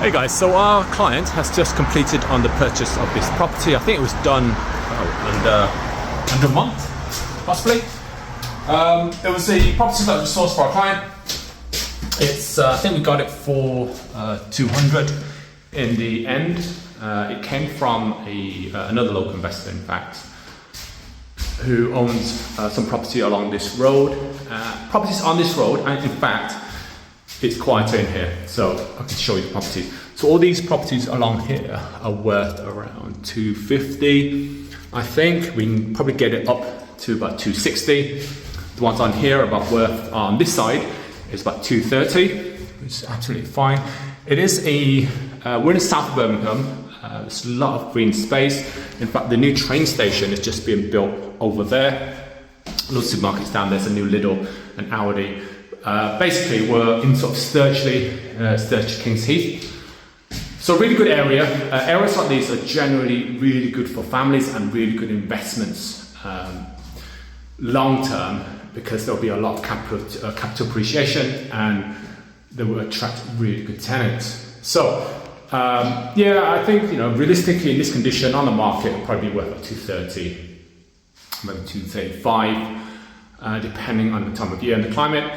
Hey guys, so our client has just completed on the purchase of this property. I think it was done under a month, possibly. It was a property that was sourced for our client. It's I think we got it for 200 in the end. It came from another local investor, in fact, who owns some property along this road. Properties on this road, and in fact, it's quieter in here, so I can show you the property. So all these properties along here are worth around 250. I think we can probably get it up to about 260. The ones on here are about worth on this side is about 230, which is absolutely fine. It is we're in south of Birmingham. There's a lot of green space. In fact, the new train station is just being built over there. Lots of supermarkets down there. There's a new Lidl and Aldi. Basically, we're in sort of Stirchley, King's Heath. So really good area. Areas like these are generally really good for families and really good investments long term, because there'll be a lot of capital appreciation and they will attract really good tenants. So yeah, I think realistically in this condition on the market it'll probably be worth about 230, maybe 235, depending on the time of year and the climate.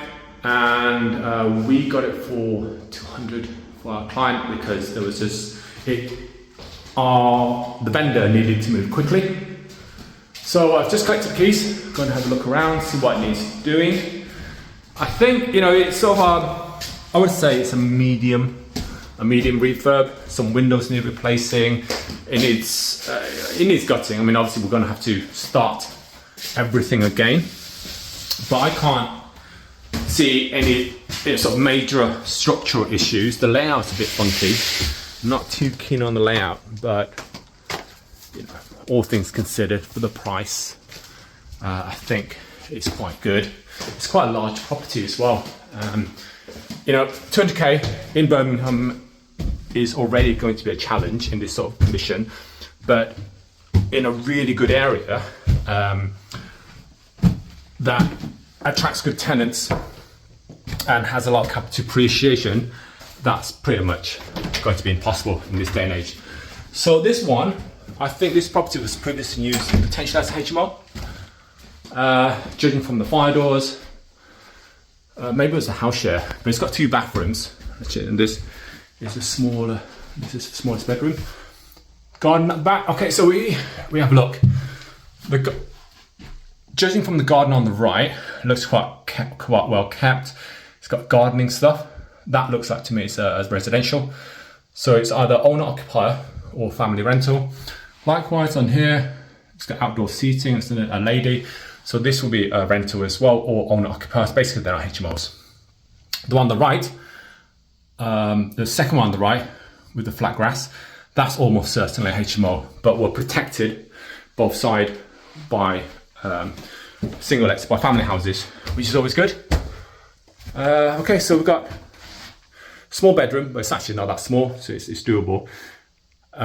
And we got it for 200 for our client because there was just the vendor needed to move quickly. So I've just collected the keys, going to have a look around, see what it needs doing. I think it's sort of I would say it's a medium refurb. Some windows need replacing. It needs gutting. I mean, obviously we're going to have to start everything again, but I can't see any sort of major structural issues. The layout's a bit funky. I'm not too keen on the layout, but all things considered, for the price, I think it's quite good. It's quite a large property as well. 200k in Birmingham is already going to be a challenge in this sort of condition, but in a really good area that attracts good tenants and has a lot of capital appreciation, that's pretty much going to be impossible in this day and age. So this one, I think this property was previously used potentially as HMO. Judging from the fire doors, maybe it was a house share, but it's got 2 bathrooms. And this is the smallest bedroom. Garden at the back. Okay, so we have a look. Judging from the garden on the right, it looks quite well kept. It's got gardening stuff. That looks like to me it's as residential. So it's either owner-occupier or family rental. Likewise on here, it's got outdoor seating. It's a lady. So this will be a rental as well, or owner-occupiers. Basically, they're not HMOs. The one on the right, the second one on the right with the flat grass, that's almost certainly a HMO, but we're protected both sides by single-lets, by family houses, which is always good. Okay, so we've got small bedroom, but it's actually not that small, so it's doable.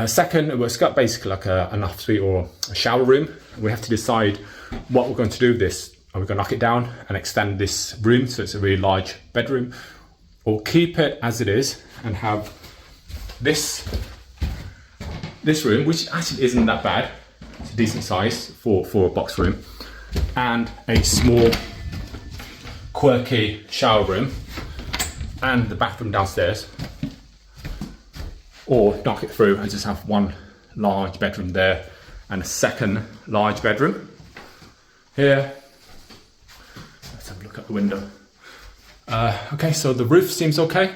Second, it's got basically like an ensuite or a shower room. We have to decide what we're going to do with this. Are we going to knock it down and extend this room so it's a really large bedroom, or keep it as it is and have this room, which actually isn't that bad. It's a decent size for a box room, and a small quirky shower room and the bathroom downstairs, or knock it through and just have one large bedroom there and a second large bedroom here. Let's have a look at the window. Okay, so the roof seems okay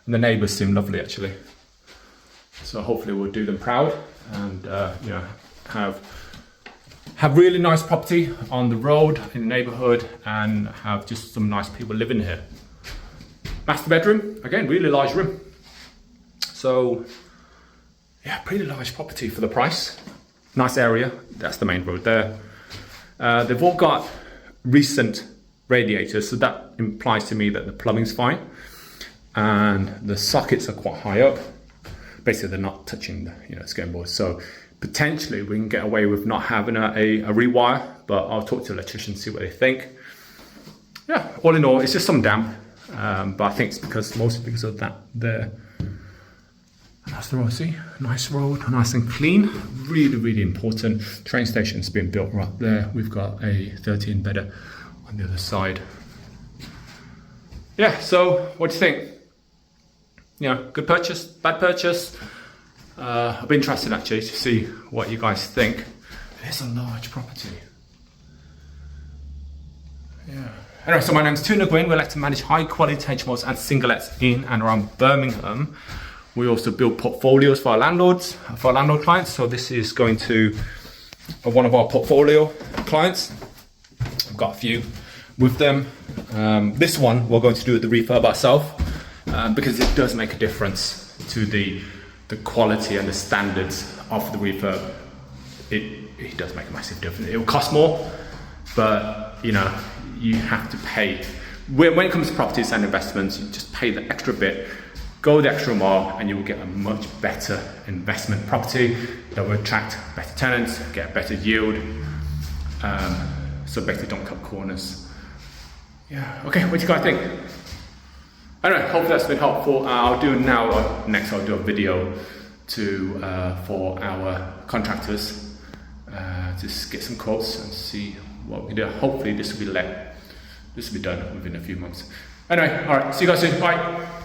and the neighbours seem lovely actually, so hopefully we'll do them proud and have really nice property on the road in the neighbourhood and have just some nice people living here. Master bedroom, again, really large room. So yeah, pretty large property for the price. Nice area, that's the main road there. They've all got recent radiators, so that implies to me that the plumbing's fine. And the sockets are quite high up. Basically they're not touching the skirting boards. So potentially we can get away with not having a rewire, but I'll talk to the electrician, see what they think. Yeah, all in all, it's just some damp, but I think it's mostly because of that there. That's the road, see? Nice road, nice and clean. Really, really important. Train station's been built right there. We've got a 13-bedder on the other side. Yeah, so what do you think? You know, good purchase, bad purchase? I'll be interested actually to see what you guys think. It's a large property. Yeah. Anyway, so my name's Nguyen. We like to manage high quality HMOs and single-lets in and around Birmingham. We also build portfolios for our landlords, for our landlord clients. So this is going to one of our portfolio clients. I've got a few with them. This one we're going to do the refurb ourselves because it does make a difference to the quality and the standards of the refurb. It does make a massive difference. It will cost more, but you know, you have to pay. When it comes to properties and investments, you just pay the extra bit, go the extra mile, and you will get a much better investment property that will attract better tenants, get a better yield, so basically don't cut corners. Yeah, okay, what do you guys think? Anyway, hopefully that's been helpful. I'll do now, next I'll do a video for our contractors, just get some quotes and see what we can do. Hopefully this will be done within a few months. Anyway, alright, see you guys soon, bye.